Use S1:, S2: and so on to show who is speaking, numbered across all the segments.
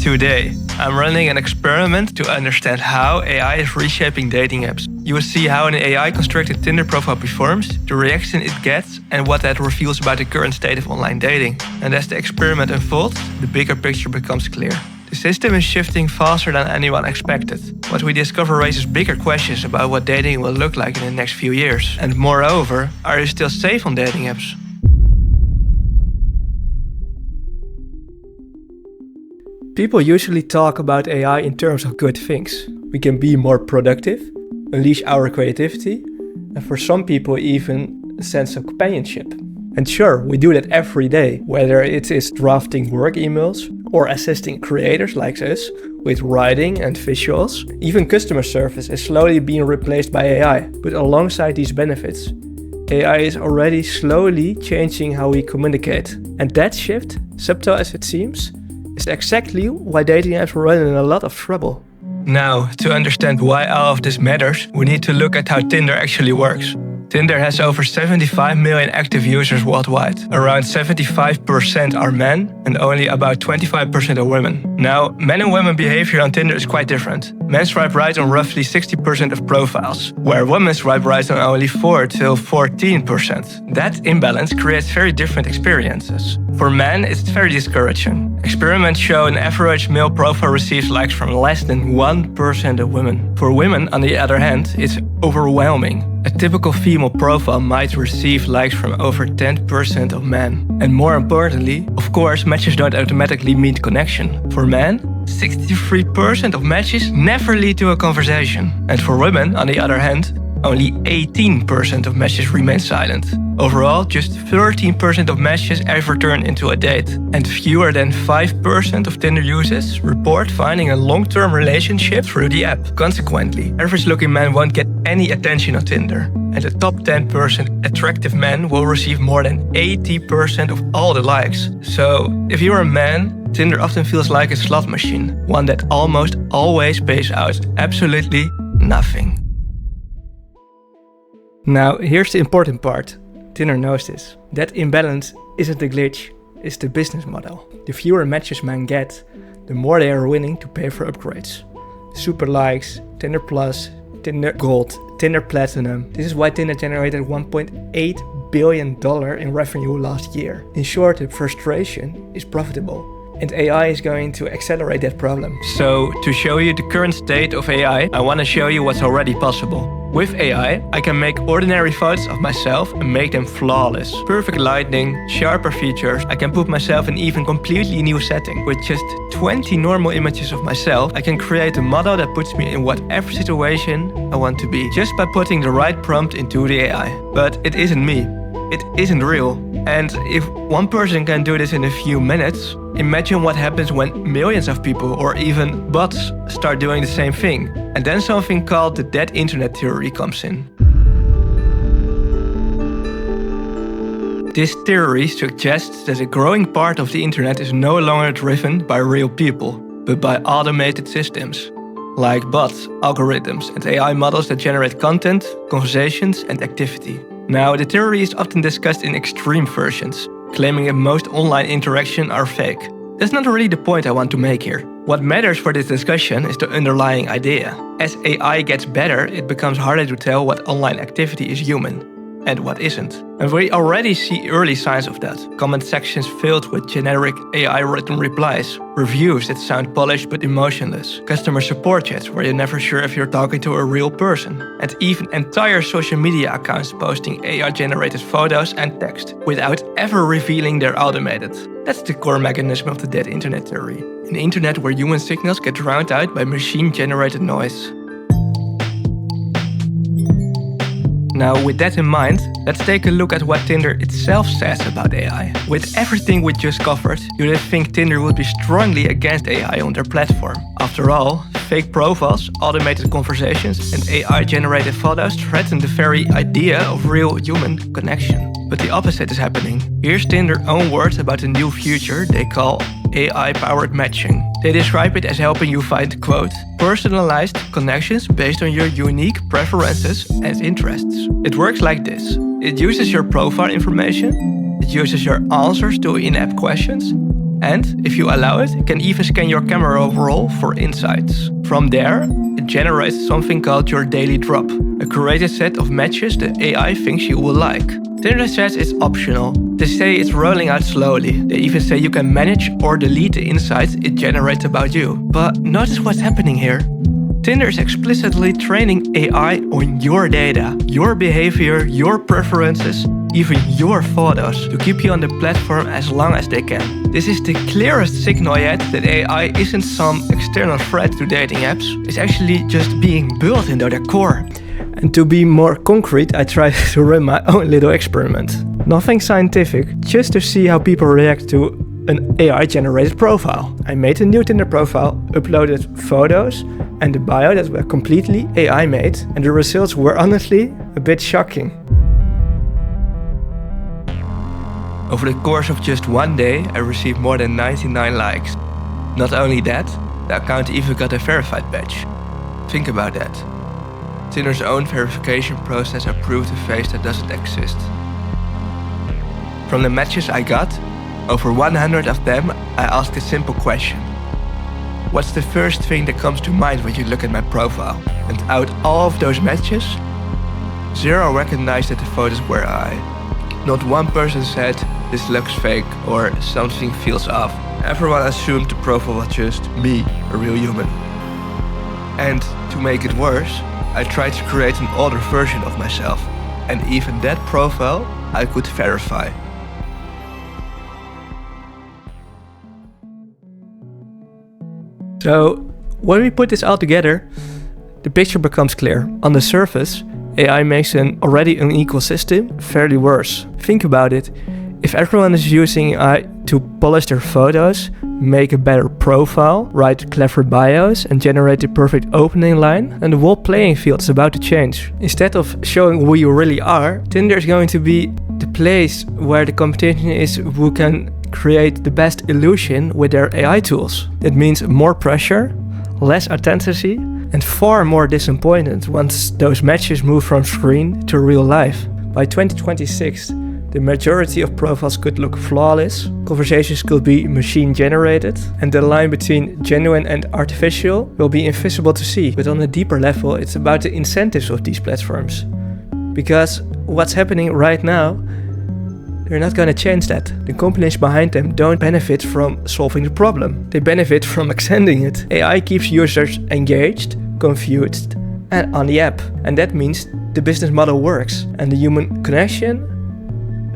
S1: Today, I'm running an experiment to understand how AI is reshaping dating apps. You will see how an AI-constructed Tinder profile performs, the reaction it gets, and what that reveals about the current state of online dating. And as the experiment unfolds, the bigger picture becomes clear. The system is shifting faster than anyone expected. What we discover raises bigger questions about what dating will look like in the next few years. And moreover, are you still safe on dating apps? People usually talk about AI in terms of good things. We can be more productive, unleash our creativity, and for some people even a sense of companionship. And sure, we do that every day, whether it is drafting work emails or assisting creators like us with writing and visuals. Even customer service is slowly being replaced by AI. But alongside these benefits, AI is already slowly changing how we communicate. And that shift, subtle as it seems, is exactly why dating apps run in a lot of trouble. Now, to understand why all of this matters, we need to look at how Tinder actually works. Tinder has over 75 million active users worldwide. Around 75% are men and only about 25% are women. Now, men and women behavior on Tinder is quite different. Men swipe right on roughly 60% of profiles, where women swipe right on only 4 till 14%. That imbalance creates very different experiences. For men, it's very discouraging. Experiments show an average male profile receives likes from less than 1% of women. For women, on the other hand, it's overwhelming. A typical female profile might receive likes from over 10% of men. And more importantly, of course, matches don't automatically mean connection. For men, 63% of matches never lead to a conversation. And for women, on the other hand, only 18% of matches remain silent. Overall, just 13% of matches ever turn into a date. And fewer than 5% of Tinder users report finding a long-term relationship through the app. Consequently, average-looking men won't get any attention on Tinder. And the top 10% attractive men will receive more than 80% of all the likes. So, if you're a man, Tinder often feels like a slot machine, one that almost always pays out absolutely nothing. Now, here's the important part. Tinder knows this. That imbalance isn't a glitch, it's the business model. The fewer matches men get, the more they are willing to pay for upgrades. Super likes, Tinder Plus, Tinder Gold, Tinder Platinum. This is why Tinder generated $1.8 billion in revenue last year. In short, the frustration is profitable. And AI is going to accelerate that problem. So, to show you the current state of AI, I want to show you what's already possible. With AI, I can make ordinary photos of myself and make them flawless. Perfect lighting, sharper features, I can put myself in even completely new setting. With just 20 normal images of myself, I can create a model that puts me in whatever situation I want to be, just by putting the right prompt into the AI. But it isn't me. It isn't real. And if one person can do this in a few minutes, imagine what happens when millions of people or even bots start doing the same thing. And then something called the dead internet theory comes in. This theory suggests that a growing part of the internet is no longer driven by real people, but by automated systems, like bots, algorithms, and AI models that generate content, conversations, and activity. Now, the theory is often discussed in extreme versions, claiming that most online interactions are fake. That's not really the point I want to make here. What matters for this discussion is the underlying idea. As AI gets better, it becomes harder to tell what online activity is human and what isn't. And we already see early signs of that. Comment sections filled with generic AI-written replies, reviews that sound polished but emotionless, customer support chats where you're never sure if you're talking to a real person, and even entire social media accounts posting AI-generated photos and text without ever revealing they're automated. That's the core mechanism of the dead internet theory. An internet where human signals get drowned out by machine-generated noise. Now, with that in mind, let's take a look at what Tinder itself says about AI. With everything we just covered, you'd think Tinder would be strongly against AI on their platform. After all, fake profiles, automated conversations, and AI-generated photos threaten the very idea of real human connection. But the opposite is happening. Here's Tinder's own words about a new future they call AI-powered matching. They describe it as helping you find, quote, personalized connections based on your unique preferences and interests. It works like this. It uses your profile information, it uses your answers to in-app questions, And if you allow it, it can even scan your camera roll for insights. From there, it generates something called your daily drop, a curated set of matches the AI thinks you will like. Tinder says it's optional. They say it's rolling out slowly. They even say you can manage or delete the insights it generates about you. But notice what's happening here. Tinder is explicitly training AI on your data, your behavior, your preferences, even your photos, to keep you on the platform as long as they can. This is the clearest signal yet that AI isn't some external threat to dating apps. It's actually just being built into their core. And to be more concrete, I tried to run my own little experiment. Nothing scientific, just to see how people react to an AI-generated profile. I made a new Tinder profile, uploaded photos and the bio that were completely AI-made, and the results were honestly a bit shocking. Over the course of just one day, I received more than 99 likes. Not only that, the account even got a verified badge. Think about that. Tinder's own verification process approved a face that doesn't exist. From the matches I got, over 100 of them, I asked a simple question. What's the first thing that comes to mind when you look at my profile? And out of all of those matches, 0 recognized that the photos were AI. Not one person said, this looks fake or something feels off. Everyone assumed the profile was just me, a real human. And to make it worse, I tried to create an older version of myself. And even that profile I could verify. So, when we put this all together, the picture becomes clear. On the surface, AI makes an already unequal system fairly worse. Think about it. If everyone is using AI to polish their photos, make a better profile, write clever bios and generate the perfect opening line, then the whole playing field is about to change. Instead of showing who you really are, Tinder is going to be the place where the competition is who can create the best illusion with their AI tools. It means more pressure, less authenticity, and far more disappointment once those matches move from screen to real life. By 2026, the majority of profiles could look flawless, conversations could be machine generated, and the line between genuine and artificial will be invisible to see. But on a deeper level, it's about the incentives of these platforms. Because what's happening right now, they're not going to change that. The companies behind them don't benefit from solving the problem. They benefit from extending it. AI keeps users engaged, confused, and on the app. And that means the business model works and the human connection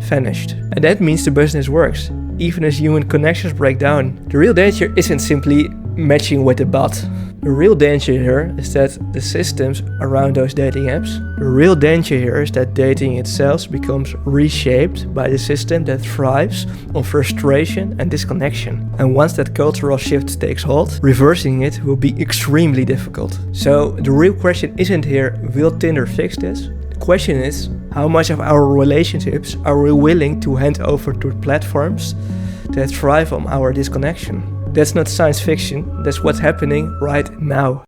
S1: vanished. And that means the business works, even as human connections break down. The real danger isn't simply matching with the bot. The real danger here is that the systems around those dating apps, the real danger here is that dating itself becomes reshaped by the system that thrives on frustration and disconnection. And once that cultural shift takes hold, reversing it will be extremely difficult. So the real question isn't here, will Tinder fix this? The question is, how much of our relationships are we willing to hand over to platforms that thrive on our disconnection? That's not science fiction, that's what's happening right now.